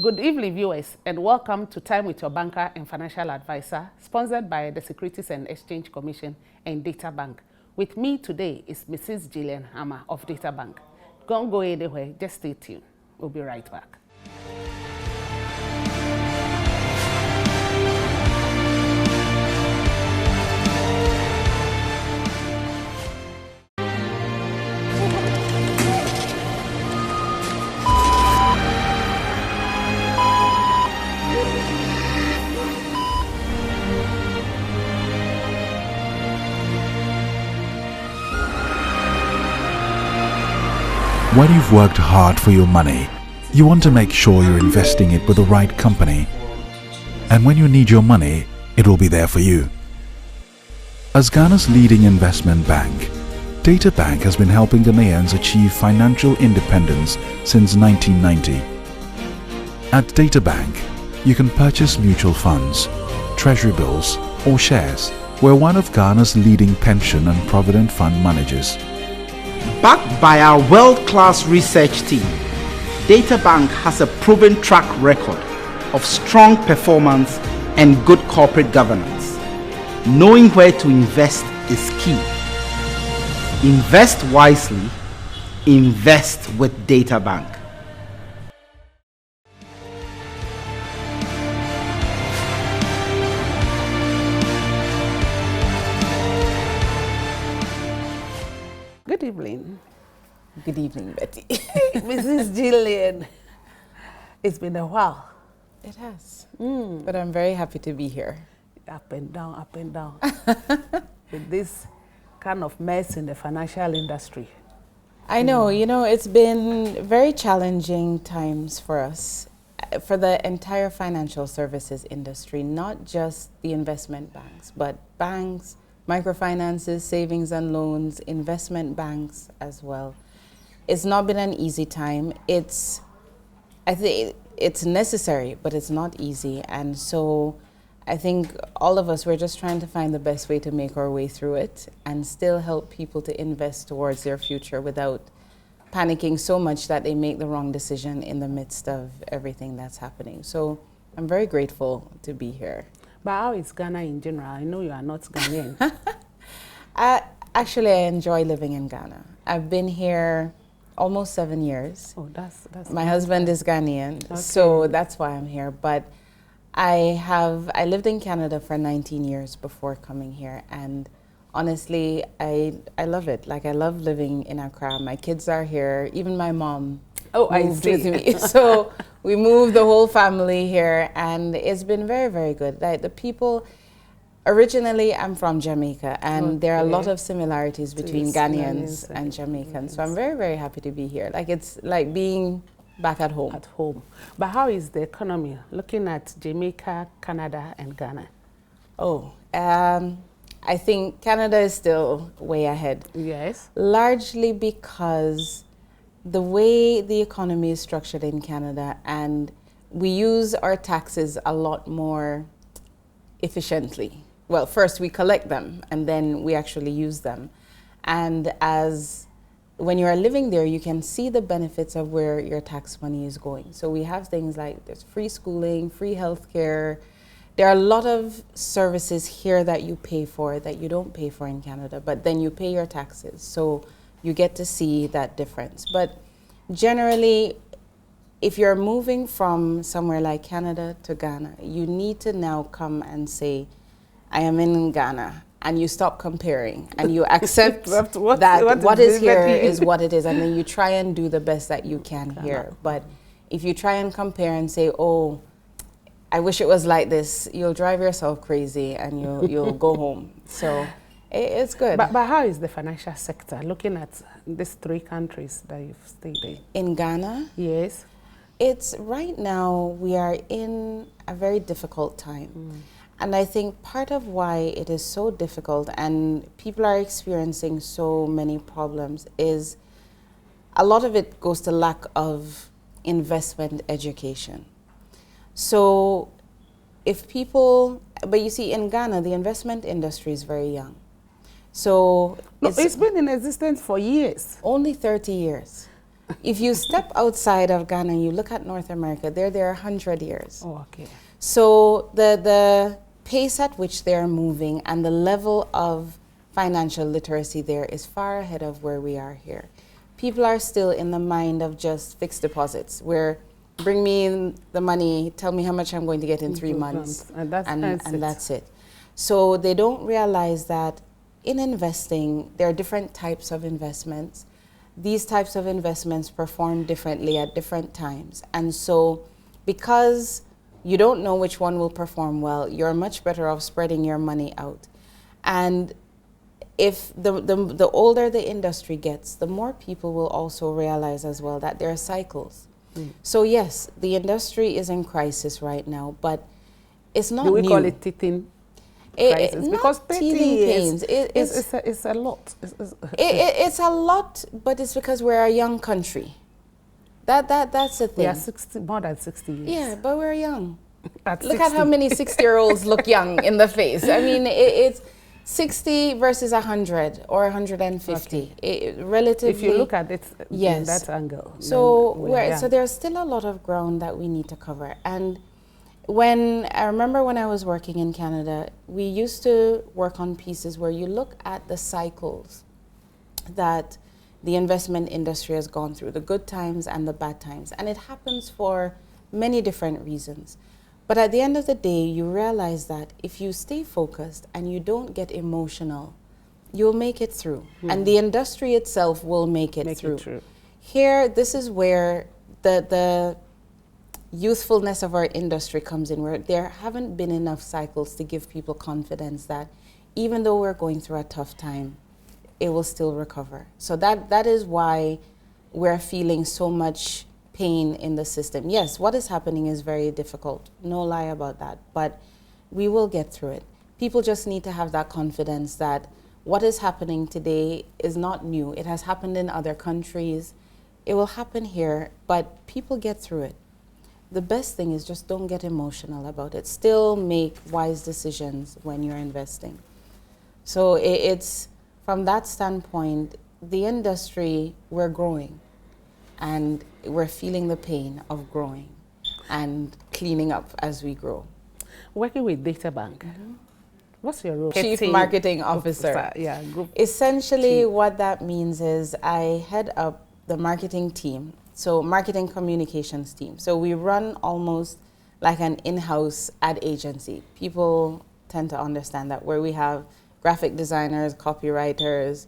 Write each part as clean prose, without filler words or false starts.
Good evening, viewers, and welcome to Time with Your Banker and Financial Advisor, sponsored by the Securities and Exchange Commission and Data Bank. With me today is Mrs. Gillian Hammah of Data Bank. Don't go anywhere, just stay tuned. We'll be right back. When you've worked hard for your money, you want to make sure you're investing it with the right company. And when you need your money, it will be there for you. As Ghana's leading investment bank, Data Bank has been helping Ghanaians achieve financial independence since 1990. At Data Bank, you can purchase mutual funds, treasury bills, or shares. We're one of Ghana's leading pension and provident fund managers. Backed by our world-class research team, Data Bank has a proven track record of strong performance and good corporate governance. Knowing where to invest is key. Invest wisely, invest with Data Bank. Good evening. Good evening, Betty. Mrs. Gillian. It's been a while. It has. But I'm very happy to be here. Up and down, up and down. With this kind of mess in the financial industry. I know, it's been very challenging times for us, for the entire financial services industry, not just the investment banks, but banks, microfinances, savings and loans, investment banks as well. It's not been an easy time. I think it's necessary, but it's not easy. And so I think all of us, we're just trying to find the best way to make our way through it and still help people to invest towards their future without panicking so much that they make the wrong decision in the midst of everything that's happening. So I'm very grateful to be here. But how is Ghana in general? I know you are not Ghanaian. Actually, I enjoy living in Ghana. I've been here almost 7 years. Oh, that's My husband is Ghanaian, so that's why I'm here. But I lived in Canada for 19 years before coming here, and honestly, I love it. Like, I love living in Accra. My kids are here. Even my mom moved with me. So we moved the whole family here, and it's been very, very good. Like, the people, originally I'm from Jamaica, and there are a lot of similarities between Ghanaians and Jamaicans. So I'm very, very happy to be here. Like, it's like being back at home. At home. But how is the economy looking at Jamaica, Canada, and Ghana? I think Canada is still way ahead. Yes. Largely because the way the economy is structured in Canada, and we use our taxes a lot more efficiently. Well, first we collect them and then we actually use them. And when you are living there, you can see the benefits of where your tax money is going. So we have things like there's free schooling, free healthcare. There are a lot of services here that you pay for that you don't pay for in Canada, but then you pay your taxes. So you get to see that difference. But generally, if you're moving from somewhere like Canada to Ghana, you need to now come and say, I am in Ghana, and you stop comparing and you accept that what is here is what it is, and then you try and do the best that you can here. But if you try and compare and say, oh, I wish it was like this, you'll drive yourself crazy and you'll go home. So it's good. But how is the financial sector looking at these three countries that you've stayed in? In Ghana? Yes. It's right now we are in a very difficult time. And I think part of why it is so difficult and people are experiencing so many problems is a lot of it goes to lack of investment education. So if people, but you see in Ghana, the investment industry is very young. So it's been in existence for years. Only 30 years. If you step outside of Ghana and you look at North America, they're there 100 years. Oh, okay. So the pace at which they're moving and the level of financial literacy there is far ahead of where we are here. People are still in the mind of just fixed deposits, where bring me in the money, tell me how much I'm going to get in 3 months, and that's it. So they don't realize that in investing, there are different types of investments. These types of investments perform differently at different times. And so because you don't know which one will perform well, you're much better off spreading your money out. And if the older the industry gets, the more people will also realize as well that there are cycles. So yes, the industry is in crisis right now, but it's not new. Do we call it teething crisis? Because 30 years it's a lot. It's a lot, but it's because we're a young country. That's the thing. We are more than 60 years. Yeah, but we're young. Look Look at how many 60-year-olds look young in the face. I mean, it's 60 versus 100 or 150. Okay. Relatively. If you look at it yes. in that angle. So there's still a lot of ground that we need to cover. And I remember when I was working in Canada, we used to work on pieces where you look at the cycles that the investment industry has gone through, the good times and the bad times. And it happens for many different reasons. But at the end of the day, you realize that if you stay focused and you don't get emotional, you'll make it through. And the industry itself will make it through. Here, this is where the youthfulness of our industry comes in, where there haven't been enough cycles to give people confidence that even though we're going through a tough time, it will still recover. So that is why we're feeling so much pain in the system. Yes, what is happening is very difficult, no lie about that, but we will get through it. People just need to have that confidence that what is happening today is not new. It has happened in other countries. It will happen here, but people get through it. The best thing is just don't get emotional about it. Still make wise decisions when you're investing. So it's from that standpoint, the industry, we're growing and we're feeling the pain of growing and cleaning up as we grow. Working with Data Bank, what's your role? Chief Marketing Officer. Yeah, Essentially what that means is I head up the marketing team, so marketing communications team. So we run almost like an in-house ad agency. People tend to understand that, where we have graphic designers, copywriters,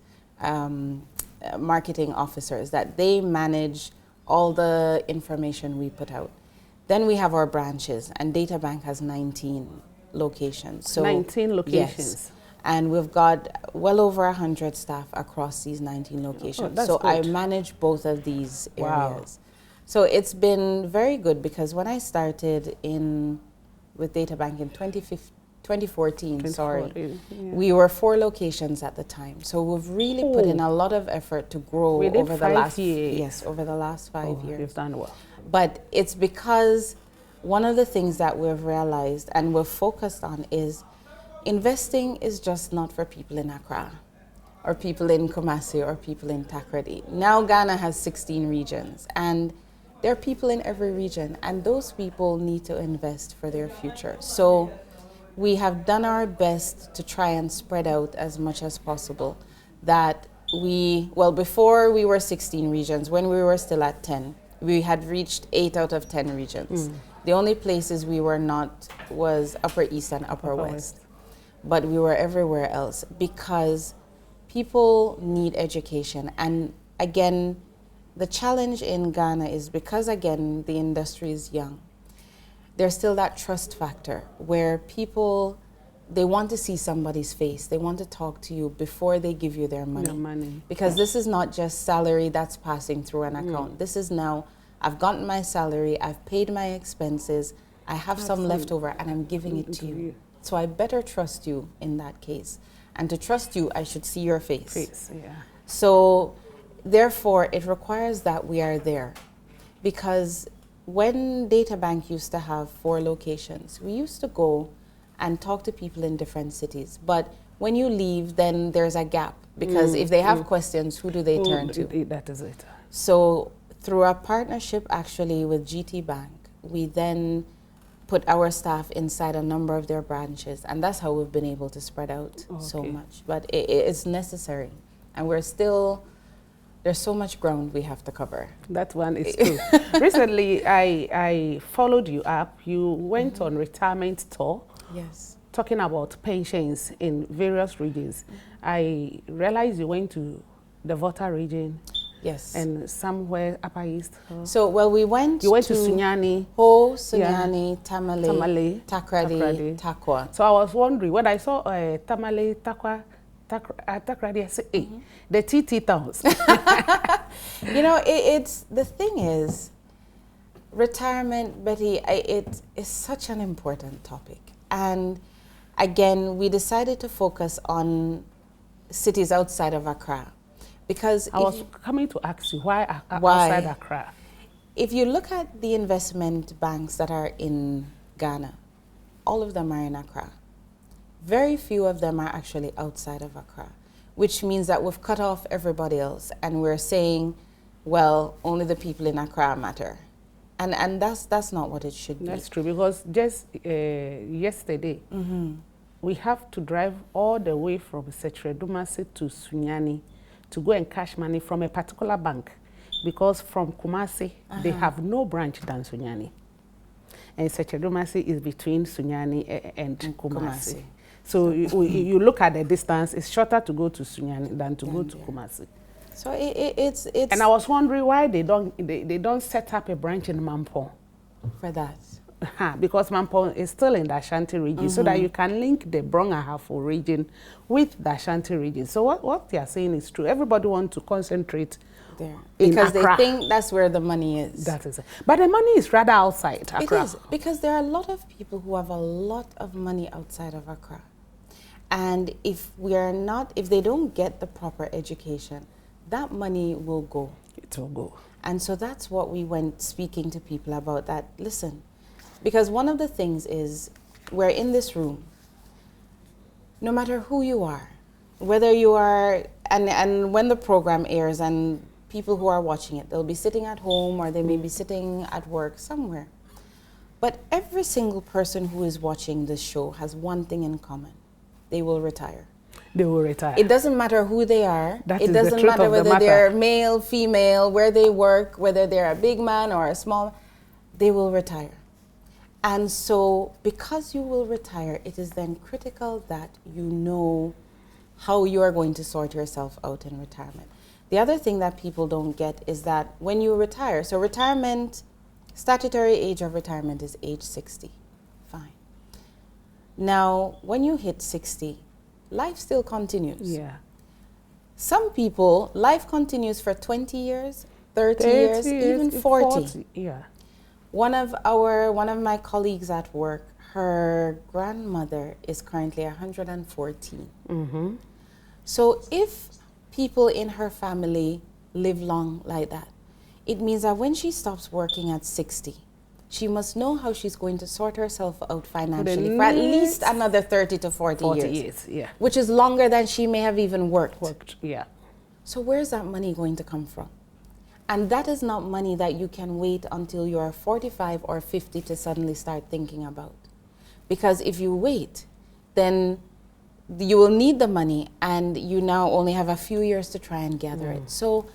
marketing officers, that they manage all the information we put out. Then we have our branches, and Data Bank has 19 locations. So 19 locations. Yes. And we've got well over 100 staff across these 19 locations. Oh, so good. I manage both of these areas. So it's been very good, because when I started with Data Bank in 2014, we were 4 locations at the time. So we've really put in a lot of effort to grow over the last 5 years. Yes, over the last 5 years. You've done well. But it's because one of the things that we've realized and we've focused on is investing is just not for people in Accra or people in Kumasi or people in Takoradi. Now Ghana has 16 regions, and there are people in every region, and those people need to invest for their future. So we have done our best to try and spread out as much as possible. That before we were 16 regions, when we were still at 10, we had reached 8 out of 10 regions. The only places we were not was Upper East and Upper West. But we were everywhere else, because people need education. And again, the challenge in Ghana is because, again, the industry is young. There's still that trust factor where people, they want to see somebody's face. They want to talk to you before they give you their money. Because this is not just salary that's passing through an account. This is now, I've gotten my salary, I've paid my expenses, I have some left over, and I'm giving it to you. So I better trust you in that case. And to trust you, I should see your face. So therefore, it requires that we are there. Because when Data Bank used to have 4 locations, we used to go and talk to people in different cities. But when you leave, then there's a gap. Because if they have questions, who do they turn to? That is it. So Through a partnership actually with GT Bank, we then put our staff inside a number of their branches, and that's how we've been able to spread out so much. But it's necessary, and we're still, there's so much ground we have to cover. That one is true. Recently, I followed you up. You went on retirement tour. Yes. Talking about pensions in various regions. I realized you went to the Volta region. Yes. And somewhere Upper East. So, well, we went You went to Sunyani. Ho, Sunyani, Tamale, Takrady, Takwa. So I was wondering, when I saw Tamale, Takrady, I said, hey, the TT towns. You know, it's, the thing is, retirement, Betty, it is such an important topic. And again, we decided to focus on cities outside of Accra. Because I was coming to ask you, why outside Accra? If you look at the investment banks that are in Ghana, all of them are in Accra. Very few of them are actually outside of Accra, which means that we've cut off everybody else and we're saying, well, only the people in Accra matter. And that's not what it should be. That's true, because just yesterday, we have to drive all the way from Setredumasi to Sunyani to go and cash money from a particular bank, because from Kumasi, they have no branch than Sunyani. And Setredumasi is between Sunyani and Kumasi. So you look at the distance, it's shorter to go to Sunyani than to go to Kumasi. So it's and I was wondering why they don't set up a branch in Mampo. For that. Because Mampo is still in the Ashanti region, so that you can link the Brong-Ahafo region with the Ashanti region. So what they are saying is true. Everybody wants to concentrate there in because Accra. they think that's where the money is. That is it. But the money is rather outside Accra. It is, because there are a lot of people who have a lot of money outside of Accra. And if they don't get the proper education, that money will go. It will go. And so that's what we went speaking to people about, that, listen, because one of the things is, we're in this room, no matter who you are, whether you are, and when the program airs and people who are watching it, they'll be sitting at home or they may be sitting at work somewhere. But every single person who is watching this show has one thing in common. They will retire. They will retire. It doesn't matter who they are. That it is doesn't the truth matter of the whether matter. they're male, female, where they work, whether they're a big man or a small, they will retire. And so because you will retire, it is then critical that you know how you are going to sort yourself out in retirement. The other thing that people don't get is that when you retire, so retirement, statutory age of retirement is age 60. Fine. Now, when you hit 60, life still continues. Yeah. Some people, life continues for 20 years, 30 years, even 40. Yeah. One of my colleagues at work, her grandmother is currently 114. So if people in her family live long like that, it means that when she stops working at 60, she must know how she's going to sort herself out financially for at least another 30 to 40 years. Yeah. Which is longer than she may have even worked. Yeah. So where's that money going to come from? And that is not money that you can wait until you are 45 or 50 to suddenly start thinking about. Because if you wait, then you will need the money and you now only have a few years to try and gather it. So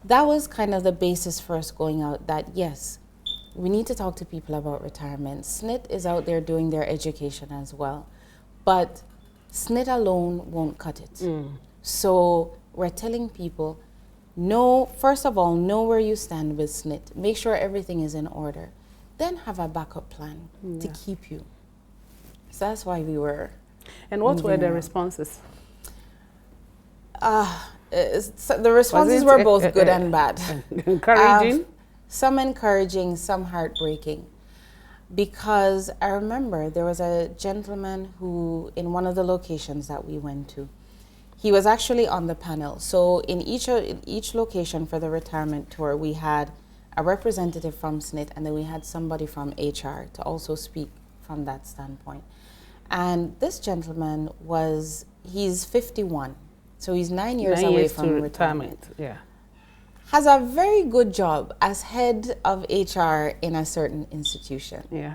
that was kind of the basis for us going out, that yes, we need to talk to people about retirement. SNIT is out there doing their education as well. But SNIT alone won't cut it. So we're telling people, first of all, know where you stand with SNIT. Make sure everything is in order. Then have a backup plan to keep you. So that's why we were. And what were the responses? The responses were both good and bad. Encouraging? Some encouraging, some heartbreaking. Because I remember there was a gentleman who, in one of the locations that we went to, he was actually on the panel. So in each location for the retirement tour, we had a representative from SNIT and then we had somebody from HR to also speak from that standpoint. And this gentleman he's 51. So he's 9 years away from retirement. Yeah. has a very good job as head of HR in a certain institution. Yeah.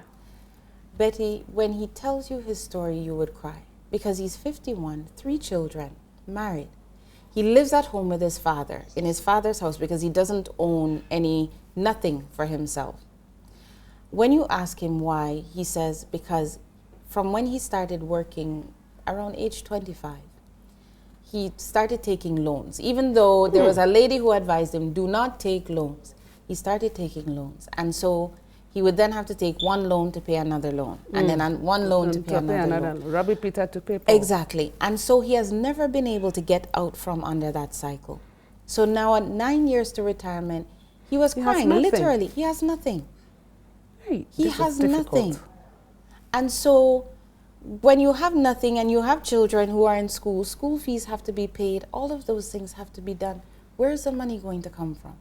Betty, when he tells you his story, you would cry because he's 51, 3 children, married. He lives at home with his father, in his father's house, because he doesn't own nothing for himself. When you ask him why, he says because from when he started working around age 25, he started taking loans. Even though there was a lady who advised him, do not take loans, he started taking loans. And so he would then have to take one loan to pay another loan, and then one loan to pay another loan. Robbie Peter to pay Paul. Exactly. And so he has never been able to get out from under that cycle. So now at 9 years to retirement, he was crying, literally. He has nothing. Hey, he has nothing. And so when you have nothing and you have children who are in school, school fees have to be paid, all of those things have to be done. Where is the money going to come from?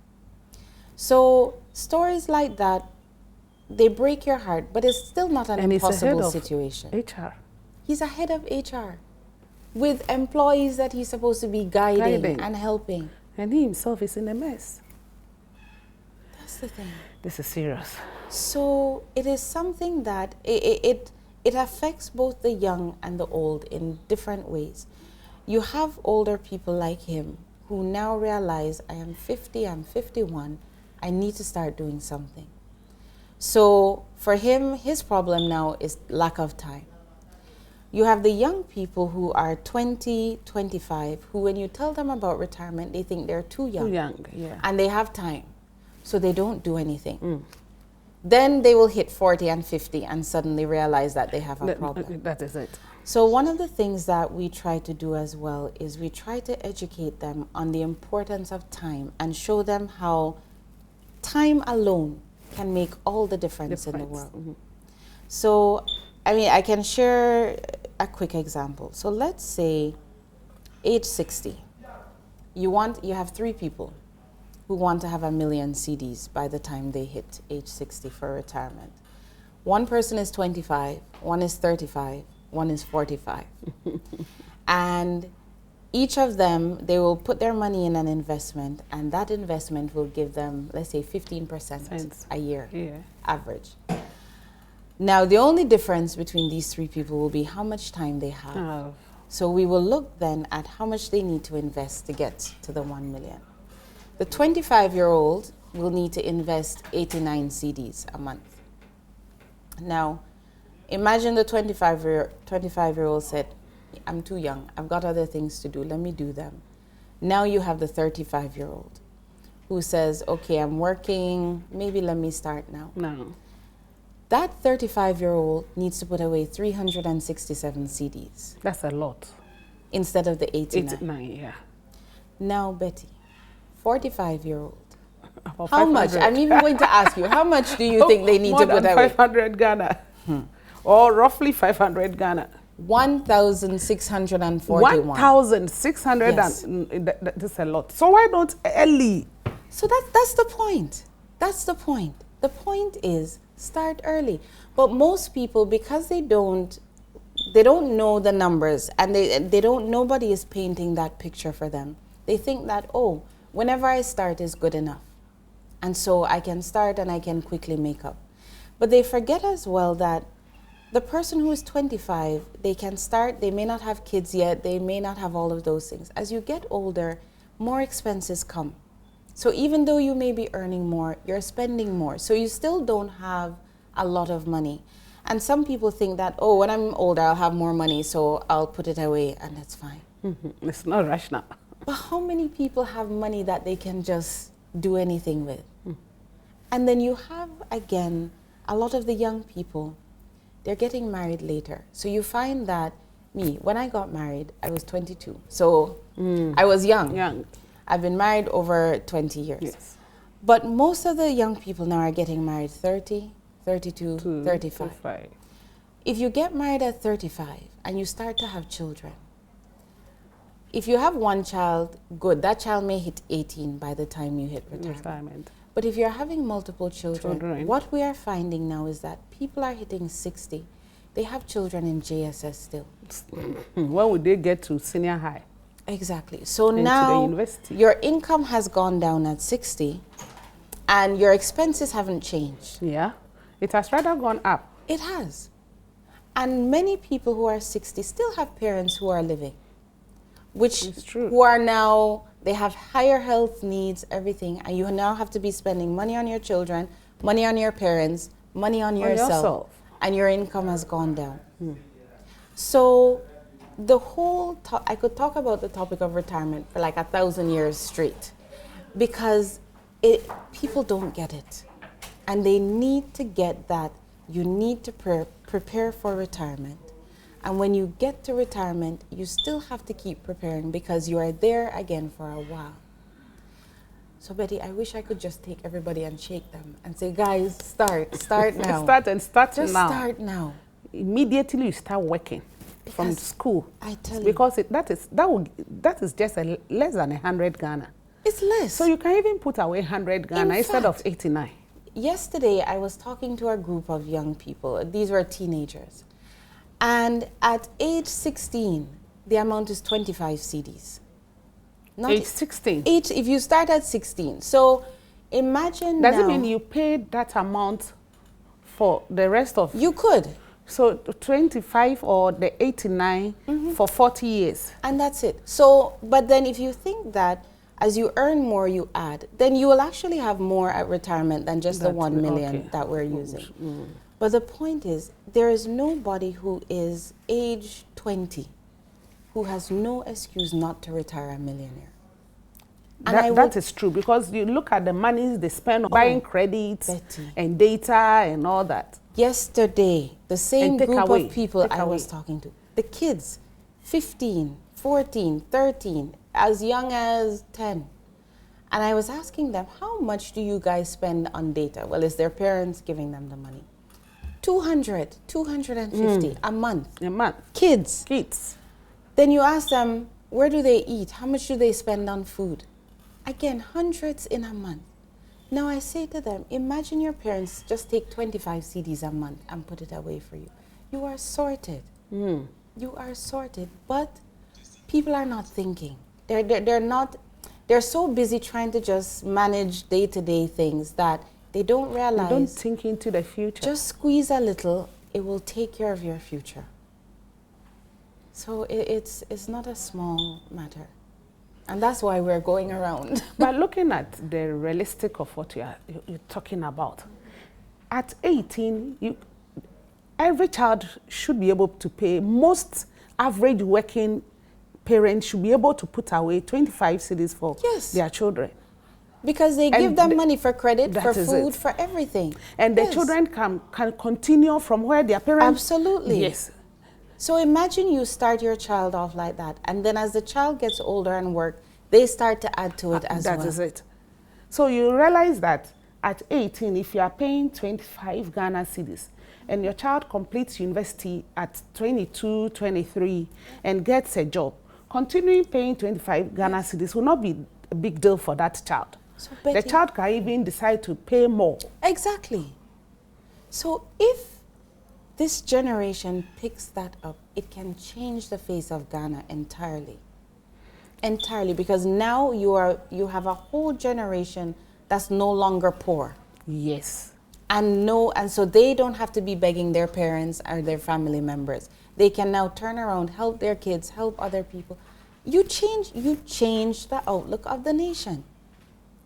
So stories like that, they break your heart, but it's still not an impossible situation. HR. He's a head of HR with employees that he's supposed to be guiding and helping. And he himself is in a mess. That's the thing. This is serious. So it is something that it affects both the young and the old in different ways. You have older people like him who now realize, I am 50, I'm 51, I need to start doing something. So for him, his problem now is lack of time. You have the young people who are 20, 25, who when you tell them about retirement, they think they're too young. Too young, yeah. And they have time, so they don't do anything. Then they will hit 40 and 50 and suddenly realize that they have a problem. That is it. So one of the things that we try to do as well is we try to educate them on the importance of time and show them how time alone can make all the difference in the world. So, I mean, I can share a quick example. So let's say age 60, you have 3 people who want to have 1 million CDs by the time they hit age 60 for retirement. One person is 25, one is 35, one is 45. And each of them, they will put their money in an investment, and that investment will give them, let's say, 15% a year, average. Now, the only difference between these 3 people will be how much time they have. So we will look then at how much they need to invest to get to the 1 million. The 25-year-old will need to invest 89 CDs a month. Now, imagine the 25-year-old said, I'm too young, I've got other things to do, let me do them. Now you have the 35-year-old who says, okay, I'm working, maybe let me start now. No. That 35-year-old needs to put away 367 CDs. That's a lot. Instead of the 89. 89, yeah. Now, Betty, 45-year-old. How much? I'm even going to ask you, how much do you think they need to put away? More than 500 Ghana. Or roughly 500 Ghana. 1,641. 1,600, yes. That's a lot. So why not early? So that's the point. That's the point. The point is start early. But most people, because they don't know the numbers and nobody is painting that picture for them. They think that, oh, whenever I start is good enough. And so I can start and I can quickly make up. But they forget as well that the person who is 25, they can start, they may not have kids yet, they may not have all of those things. As you get older, more expenses come. So even though you may be earning more, you're spending more. So you still don't have a lot of money. And some people think that, oh, when I'm older, I'll have more money, so I'll put it away, and that's fine. It's not rational. But how many people have money that they can just do anything with? And then you have, again, a lot of the young people, they're getting married later. So you find that when I got married, I was 22. So I was young. I've been married over 20 years. Yes. But most of the young people now are getting married 30, 32, 35. If you get married at 35 and you start to have children, if you have one child, good. That child may hit 18 by the time you hit retirement. But if you're having multiple children, what we are finding now is that people are hitting 60. They have children in JSS still. When would they get to senior high? Exactly. So into the now university. your income has gone down at 60 and your expenses haven't changed. Yeah, it has rather gone up. It has. And many people who are 60 still have parents who are living, which It's true. who are now, they have higher health needs, everything, and you now have to be spending money on your children, money on your parents, money on yourself, and your income has gone down. So the whole, I could talk about the topic of retirement for like 1,000 years straight, because people don't get it. And they need to get that you need to prepare for retirement. And when you get to retirement, you still have to keep preparing because you are there again for a while. So Betty, I wish I could just take everybody and shake them and say, guys, start now. Just start now. Immediately you start working from school. I tell you. Because that is just less than 100 Ghana. It's less. So you can even put away 100 Ghana instead of 89. Yesterday, I was talking to a group of young people. These were teenagers. And at age 16, the amount is 25 cedis. Not age 16? If you start at 16. So imagine Does now, it mean you paid that amount for the rest of... You could. So 25 or the 89 for 40 years. And that's it. So, but then if you think that as you earn more, you add, then you will actually have more at retirement than just the 1 million that we're using. But the point is, there is nobody who is age 20 who has no excuse not to retire a millionaire. And that is true, because you look at the monies they spend on buying credits and data and all that. Yesterday, the same group of people I was talking to, the kids, 15, 14, 13, as young as 10. And I was asking them, how much do you guys spend on data? Well, is their parents giving them the money? 200, 250 a month. A month. Kids. Then you ask them, where do they eat? How much do they spend on food? Again, hundreds in a month. Now I say to them, imagine your parents just take 25 cedis a month and put it away for you. You are sorted. You are sorted. But people are not thinking. They're so busy trying to just manage day-to-day things that they don't realize. They don't think into the future. Just squeeze a little, it will take care of your future. So it's not a small matter. And that's why we're going around. But looking at the realistic of what you're talking about, at 18, every child should be able to pay. Most average working parents should be able to put away 25 cedis for their children. Because they give them money for credit, for food, for everything. And the children can continue from where their parents... Absolutely. Yes. So imagine you start your child off like that, and then as the child gets older and work, they start to add to it as well. That is it. So you realize that at 18, if you are paying 25 Ghana cedis, and your child completes university at 22, 23, and gets a job, continuing paying 25 Ghana cedis will not be a big deal for that child. So Betty, the child can even decide to pay more. Exactly. So if this generation picks that up, it can change the face of Ghana entirely. Entirely, because now you have a whole generation that's no longer poor. Yes. And so they don't have to be begging their parents or their family members. They can now turn around, help their kids, help other people. You change the outlook of the nation.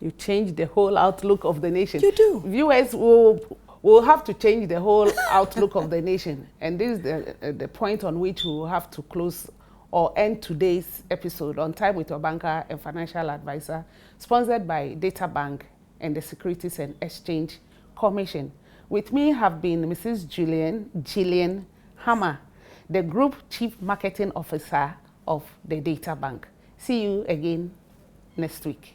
You change the whole outlook of the nation. You do. Viewers will have to change the whole outlook of the nation. And this is the point on which we will have to close or end today's episode on Time with Your Banker and Financial Advisor, sponsored by Data Bank and the Securities and Exchange Commission. With me have been Mrs. Gillian Hammah, the Group Chief Marketing Officer of the Data Bank. See you again next week.